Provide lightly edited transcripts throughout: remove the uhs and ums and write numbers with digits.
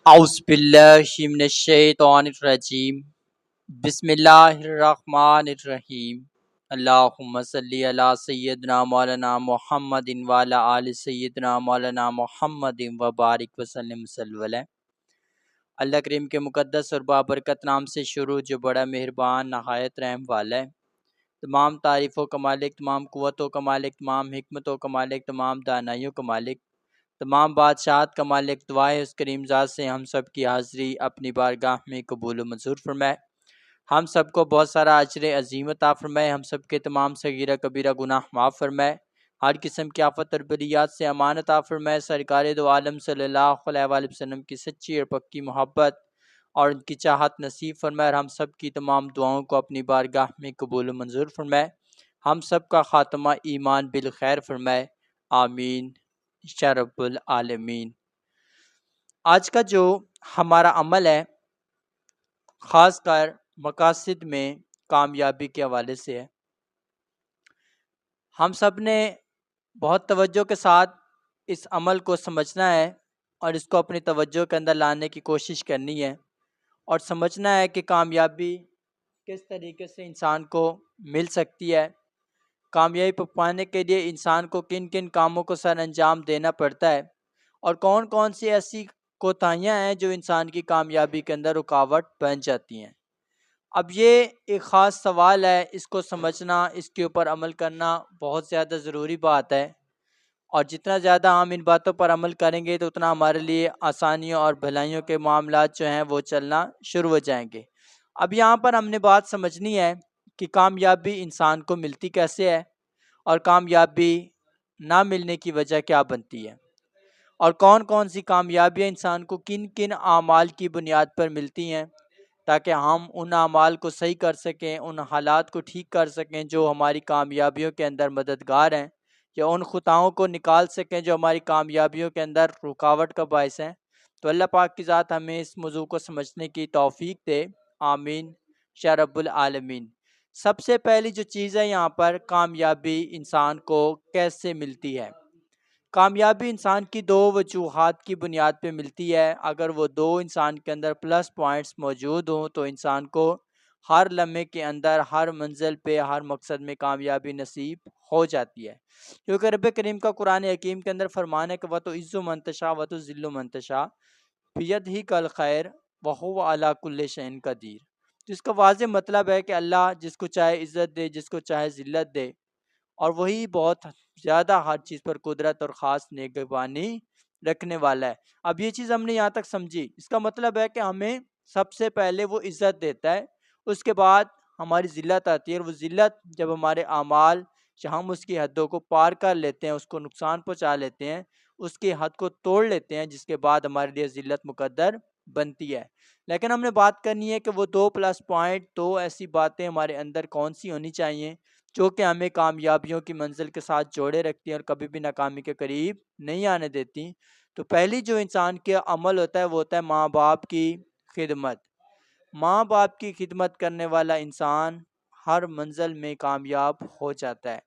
اعوذ باللہ من الشیطان الرجیم بسم اللہ الرحمن الرحیم اللہم صلی علی سیدنا مولانا محمد وعلی آل سیدنا مولانا محمد وبارک وسلم صلی علیہ۔ اللہ کریم کے مقدس اور بابرکت نام سے شروع جو بڑا مہربان نہایت رحم والا ہے۔ تمام تعریف و کمالک، تمام قوت و کمالک، تمام حکمت و کمالک، تمام دانائیوں کا مالک، تمام بادشاہت کا مالک، دعائے اس کریم ذات سے ہم سب کی حاضری اپنی بارگاہ میں قبول و منظور فرمائے۔ ہم سب کو بہت سارا اجر عظیم عطا فرمائے، ہم سب کے تمام صغیرہ کبیرہ گناہ معاف فرمائے، ہر قسم کی آفت اور بلیات سے امان عطا فرمائے۔ سرکار دو عالم صلی اللہ علیہ وآلہ وسلم کی سچی اور پکی محبت اور ان کی چاہت نصیب فرمائے، اور ہم سب کی تمام دعاؤں کو اپنی بارگاہ میں قبول و منظور فرمائے۔ ہم سب کا خاتمہ ایمان بالخیر فرمائے، آمین یا رب العالمین۔ آج کا جو ہمارا عمل ہے خاص کر مقاصد میں کامیابی کے حوالے سے ہے۔ ہم سب نے بہت توجہ کے ساتھ اس عمل کو سمجھنا ہے اور اس کو اپنی توجہ کے اندر لانے کی کوشش کرنی ہے، اور سمجھنا ہے کہ کامیابی کس طریقے سے انسان کو مل سکتی ہے، کامیابی پانے کے لیے انسان کو کن کن کاموں کو سر انجام دینا پڑتا ہے، اور کون کون سی ایسی کوتاہیاں ہیں جو انسان کی کامیابی کے اندر رکاوٹ بن جاتی ہیں۔ اب یہ ایک خاص سوال ہے، اس کو سمجھنا، اس کے اوپر عمل کرنا بہت زیادہ ضروری بات ہے، اور جتنا زیادہ ہم ان باتوں پر عمل کریں گے تو اتنا ہمارے لیے آسانیوں اور بھلائیوں کے معاملات جو ہیں وہ چلنا شروع ہو جائیں گے۔ اب یہاں پر ہم نے بات سمجھنی ہے کہ کامیابی انسان کو ملتی کیسے ہے، اور کامیابی نہ ملنے کی وجہ کیا بنتی ہے، اور کون کون سی کامیابیاں انسان کو کن کن اعمال کی بنیاد پر ملتی ہیں، تاکہ ہم ان اعمال کو صحیح کر سکیں، ان حالات کو ٹھیک کر سکیں جو ہماری کامیابیوں کے اندر مددگار ہیں، یا ان خطاؤں کو نکال سکیں جو ہماری کامیابیوں کے اندر رکاوٹ کا باعث ہیں۔ تو اللہ پاک کی ذات ہمیں اس موضوع کو سمجھنے کی توفیق دے، آمین یا رب العالمین۔ سب سے پہلی جو چیز ہے یہاں پر، کامیابی انسان کو کیسے ملتی ہے۔ کامیابی انسان کی دو وجوہات کی بنیاد پہ ملتی ہے۔ اگر وہ دو انسان کے اندر پلس پوائنٹس موجود ہوں تو انسان کو ہر لمحے کے اندر، ہر منزل پہ، ہر مقصد میں کامیابی نصیب ہو جاتی ہے، کیونکہ رب کریم کا قرآن حکیم کے اندر فرمان ہے کہ وَتُعِزُّ مَن تَشَاءُ وَتُذِلُّ مَن تَشَاءُ بِیَدِہِ الْخَیْرُ وَهُوَ عَلیٰ کُلِّ شَیْءٍ قدیر۔ تو اس کا واضح مطلب ہے کہ اللہ جس کو چاہے عزت دے، جس کو چاہے ذلت دے، اور وہی بہت زیادہ ہر چیز پر قدرت اور خاص نگہبانی رکھنے والا ہے۔ اب یہ چیز ہم نے یہاں تک سمجھی، اس کا مطلب ہے کہ ہمیں سب سے پہلے وہ عزت دیتا ہے، اس کے بعد ہماری ذلت آتی ہے، اور وہ ذلت جب ہمارے اعمال ہم اس کی حدوں کو پار کر لیتے ہیں، اس کو نقصان پہنچا لیتے ہیں، اس کی حد کو توڑ لیتے ہیں، جس کے بعد ہمارے لیے ذلت مقدر بنتی ہے۔ لیکن ہم نے بات کرنی ہے کہ وہ دو پلس پوائنٹ، دو ایسی باتیں ہمارے اندر کون سی ہونی چاہیے جو کہ ہمیں کامیابیوں کی منزل کے ساتھ جوڑے رکھتی ہیں اور کبھی بھی ناکامی کے قریب نہیں آنے دیتی۔ تو پہلی جو انسان کے عمل ہوتا ہے وہ ہوتا ہے ماں باپ کی خدمت۔ ماں باپ کی خدمت کرنے والا انسان ہر منزل میں کامیاب ہو جاتا ہے۔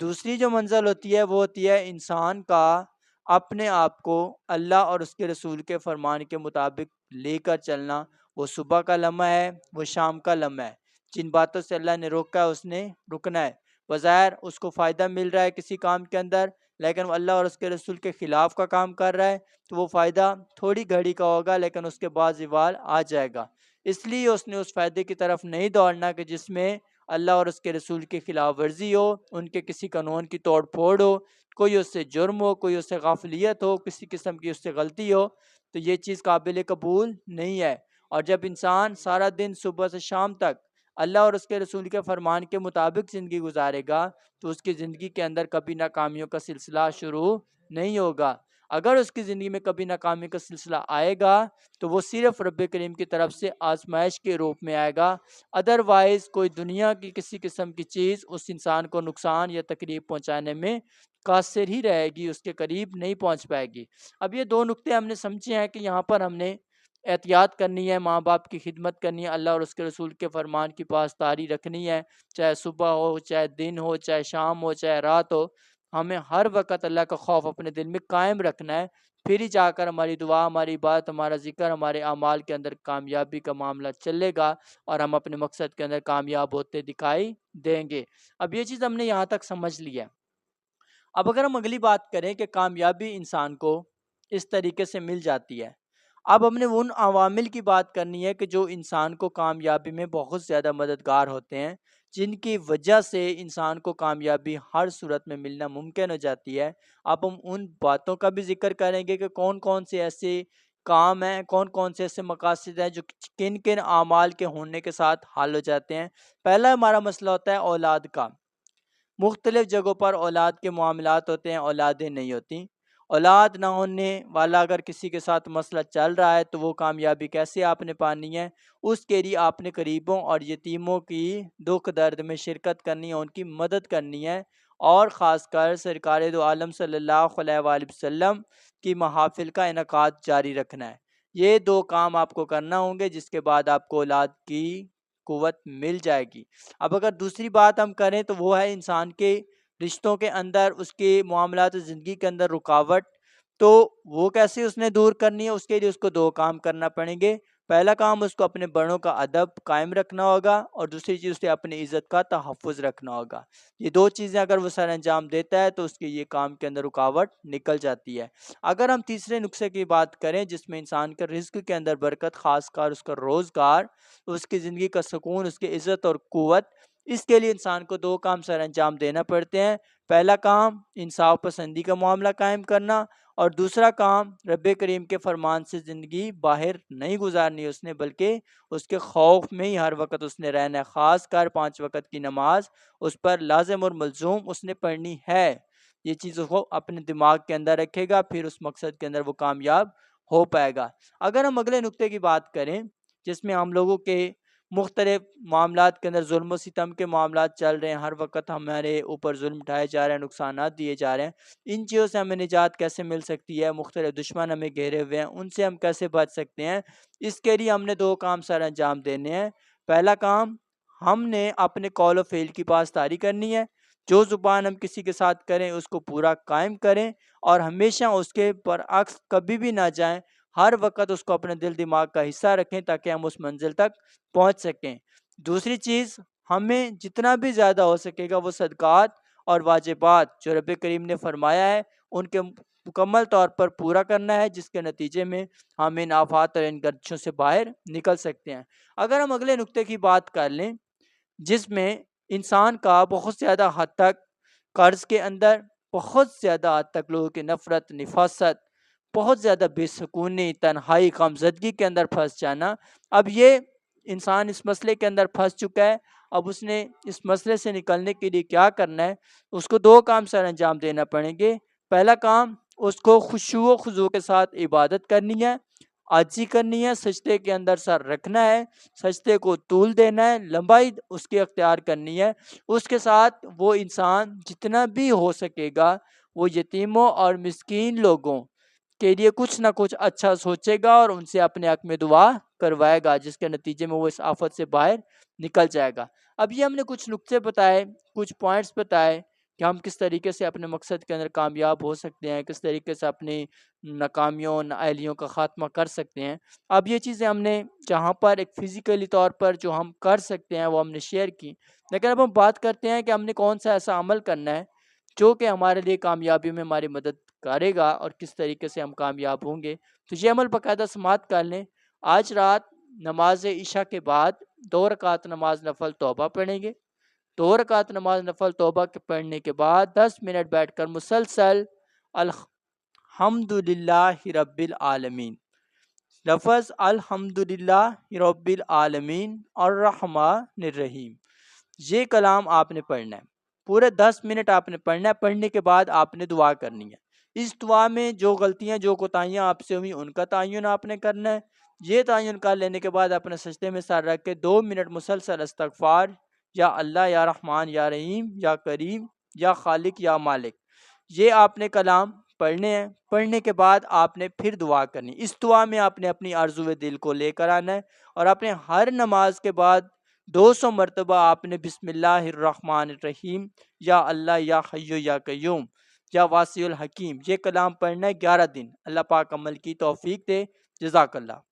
دوسری جو منزل ہوتی ہے وہ ہوتی ہے انسان کا اپنے آپ کو اللہ اور اس کے رسول کے فرمان کے مطابق لے کر چلنا۔ وہ صبح کا لمحہ ہے، وہ شام کا لمحہ ہے، جن باتوں سے اللہ نے روکا ہے اس نے رکنا ہے۔ بظاہر اس کو فائدہ مل رہا ہے کسی کام کے اندر، لیکن وہ اللہ اور اس کے رسول کے خلاف کا کام کر رہا ہے تو وہ فائدہ تھوڑی گھڑی کا ہوگا، لیکن اس کے بعد زوال آ جائے گا۔ اس لیے اس نے اس فائدے کی طرف نہیں دوڑنا کہ جس میں اللہ اور اس کے رسول کی خلاف ورزی ہو، ان کے کسی قانون کی توڑ پھوڑ ہو، کوئی اس سے جرم ہو، کوئی اس سے غافلیت ہو، کسی قسم کی اس سے غلطی ہو، تو یہ چیز قابل قبول نہیں ہے۔ اور جب انسان سارا دن صبح سے شام تک اللہ اور اس کے رسول کے فرمان کے مطابق زندگی گزارے گا تو اس کی زندگی کے اندر کبھی ناکامیوں کا سلسلہ شروع نہیں ہوگا۔ اگر اس کی زندگی میں کبھی ناکامی کا سلسلہ آئے گا تو وہ صرف رب کریم کی طرف سے آزمائش کے روپ میں آئے گا، ادروائز کوئی دنیا کی کسی قسم کی چیز اس انسان کو نقصان یا تکلیف پہنچانے میں قاصر ہی رہے گی، اس کے قریب نہیں پہنچ پائے گی۔ اب یہ دو نقطے ہم نے سمجھے ہیں کہ یہاں پر ہم نے احتیاط کرنی ہے، ماں باپ کی خدمت کرنی ہے، اللہ اور اس کے رسول کے فرمان کی پاسداری رکھنی ہے، چاہے صبح ہو، چاہے دن ہو، چاہے شام ہو، چاہے رات ہو، ہمیں ہر وقت اللہ کا خوف اپنے دل میں قائم رکھنا ہے، پھر ہی جا کر ہماری دعا، ہماری بات، ہمارا ذکر، ہمارے اعمال کے اندر کامیابی کا معاملہ چلے گا اور ہم اپنے مقصد کے اندر کامیاب ہوتے دکھائی دیں گے۔ اب یہ چیز ہم نے یہاں تک سمجھ لی ہے۔ اب اگر ہم اگلی بات کریں کہ کامیابی انسان کو اس طریقے سے مل جاتی ہے، اب ہم نے ان عوامل کی بات کرنی ہے کہ جو انسان کو کامیابی میں بہت زیادہ مددگار ہوتے ہیں، جن کی وجہ سے انسان کو کامیابی ہر صورت میں ملنا ممکن ہو جاتی ہے۔ اب ہم ان باتوں کا بھی ذکر کریں گے کہ کون کون سے ایسے کام ہیں، کون کون سے ایسے مقاصد ہیں جو کن کن اعمال کے ہونے کے ساتھ حل ہو جاتے ہیں۔ پہلا ہمارا مسئلہ ہوتا ہے اولاد کا۔ مختلف جگہوں پر اولاد کے معاملات ہوتے ہیں، اولادیں نہیں ہوتی۔ اولاد نہ ہونے والا اگر کسی کے ساتھ مسئلہ چل رہا ہے تو وہ کامیابی کیسے آپ نے پانی ہے؟ اس کے لیے آپ نے قریبوں اور یتیموں کی دکھ درد میں شرکت کرنی ہے، ان کی مدد کرنی ہے، اور خاص کر سرکار دو عالم صلی اللہ علیہ وآلہ وسلم کی محافل کا انعقاد جاری رکھنا ہے۔ یہ دو کام آپ کو کرنا ہوں گے، جس کے بعد آپ کو اولاد کی قوت مل جائے گی۔ اب اگر دوسری بات ہم کریں تو وہ ہے انسان کے رشتوں کے اندر، اس کے معاملات زندگی کے اندر رکاوٹ، تو وہ کیسے اس نے دور کرنی ہے؟ اس کے لیے اس کو دو کام کرنا پڑیں گے۔ پہلا کام اس کو اپنے بڑوں کا ادب قائم رکھنا ہوگا، اور دوسری چیز اسے اپنی عزت کا تحفظ رکھنا ہوگا۔ یہ دو چیزیں اگر وہ سر انجام دیتا ہے تو اس کے یہ کام کے اندر رکاوٹ نکل جاتی ہے۔ اگر ہم تیسرے نقطے کی بات کریں جس میں انسان کے رزق کے اندر برکت، خاص کر اس کا روزگار، اس کی زندگی کا سکون، اس کی عزت اور قوت، اس کے لیے انسان کو دو کام سر انجام دینا پڑتے ہیں۔ پہلا کام انصاف پسندی کا معاملہ قائم کرنا، اور دوسرا کام رب کریم کے فرمان سے زندگی باہر نہیں گزارنی اس نے، بلکہ اس کے خوف میں ہی ہر وقت اس نے رہنا ہے۔ خاص کر 5 وقت کی نماز اس پر لازم اور ملزوم اس نے پڑھنی ہے۔ یہ چیز وہ اپنے دماغ کے اندر رکھے گا، پھر اس مقصد کے اندر وہ کامیاب ہو پائے گا۔ اگر ہم اگلے نقطے کی بات کریں جس میں ہم لوگوں کے مختلف معاملات کے اندر ظلم و ستم کے معاملات چل رہے ہیں، ہر وقت ہمارے اوپر ظلم اٹھائے جا رہے ہیں، نقصانات دیے جا رہے ہیں، ان چیزوں سے ہمیں نجات کیسے مل سکتی ہے؟ مختلف دشمن ہمیں گھیرے ہوئے ہیں، ان سے ہم کیسے بچ سکتے ہیں؟ اس کے لیے ہم نے دو کام سر انجام دینے ہیں۔ پہلا کام، ہم نے اپنے قول و فعل کی پاسداری کرنی ہے۔ جو زبان ہم کسی کے ساتھ کریں اس کو پورا قائم کریں، اور ہمیشہ اس کے برعکس کبھی بھی نہ جائیں۔ ہر وقت اس کو اپنے دل دماغ کا حصہ رکھیں تاکہ ہم اس منزل تک پہنچ سکیں۔ دوسری چیز، ہمیں جتنا بھی زیادہ ہو سکے گا وہ صدقات اور واجبات جو رب کریم نے فرمایا ہے ان کے مکمل طور پر پورا کرنا ہے، جس کے نتیجے میں ہم ان آفات اور ان گردشوں سے باہر نکل سکتے ہیں۔ اگر ہم اگلے نقطے کی بات کر لیں جس میں انسان کا بہت زیادہ حد تک قرض کے اندر، بہت زیادہ حد تک لوگوں کی نفرت، نفاست، بہت زیادہ بے سکونی، تنہائی، غمزدگی کے اندر پھنس جانا، اب یہ انسان اس مسئلے کے اندر پھنس چکا ہے۔ اب اس نے اس مسئلے سے نکلنے کے لیے کیا کرنا ہے؟ اس کو دو کام سر انجام دینا پڑیں گے۔ پہلا کام، اس کو خشوع و خضوع کے ساتھ عبادت کرنی ہے، عاجزی کرنی ہے، سجدے کے اندر سر رکھنا ہے، سجدے کو طول دینا ہے، لمبائی اس کی اختیار کرنی ہے۔ اس کے ساتھ وہ انسان جتنا بھی ہو سکے گا وہ یتیموں اور مسکین لوگوں کے لیے کچھ نہ کچھ اچھا سوچے گا اور ان سے اپنے حق میں دعا کروائے گا، جس کے نتیجے میں وہ اس آفت سے باہر نکل جائے گا۔ اب یہ ہم نے کچھ نقطے بتائے، کچھ پوائنٹس بتائے کہ ہم کس طریقے سے اپنے مقصد کے اندر کامیاب ہو سکتے ہیں، کس طریقے سے اپنی ناکامیوں، نااہلیوں کا خاتمہ کر سکتے ہیں۔ اب یہ چیزیں ہم نے جہاں پر ایک فزیکلی طور پر جو ہم کر سکتے ہیں وہ ہم نے شیئر کی، لیکن اب ہم بات کرتے ہیں کہ ہم نے کون سا ایسا عمل کرنا ہے جو کہ ہمارے لیے کامیابی میں ہماری مدد کرے گا اور کس طریقے سے ہم کامیاب ہوں گے۔ تو یہ عمل باقاعدہ سماعت کر لیں۔ آج رات نماز عشاء کے بعد 2 رکعت نماز نفل توبہ پڑھیں گے۔ 2 رکعت نماز نفل توبہ کے پڑھنے کے بعد 10 منٹ بیٹھ کر مسلسل الحمدللہ رب العالمین، لفظ الحمدللہ رب العالمین الرحمن الرحیم، یہ کلام آپ نے پڑھنا ہے۔ پورے 10 منٹ آپ نے پڑھنا ہے۔ پڑھنے کے بعد آپ نے دعا کرنی ہے۔ اس دعا میں جو غلطیاں، جو کوتاہیاں آپ سے ہوئی ان کا تعین آپ نے کرنا ہے۔ یہ تعین کر لینے کے بعد اپنے سجدے میں سر رکھ کے 2 منٹ مسلسل استغفار، یا اللہ، یا رحمان، یا رحیم، یا کریم، یا خالق، یا مالک، یہ آپ نے کلام پڑھنے ہیں۔ پڑھنے کے بعد آپ نے پھر دعا کرنی۔ اس دعا میں آپ نے اپنی آرزو دل کو لے کر آنا ہے، اور اپنے ہر نماز کے بعد 200 مرتبہ آپ نے بسم اللہ الرحمن الرحیم، یا اللہ، یا حی، یا قیوم، یا واسع الحکیم، یہ کلام پڑھنا ہے 11 دن۔ اللہ پاک عمل کی توفیق دے۔ جزاک اللہ۔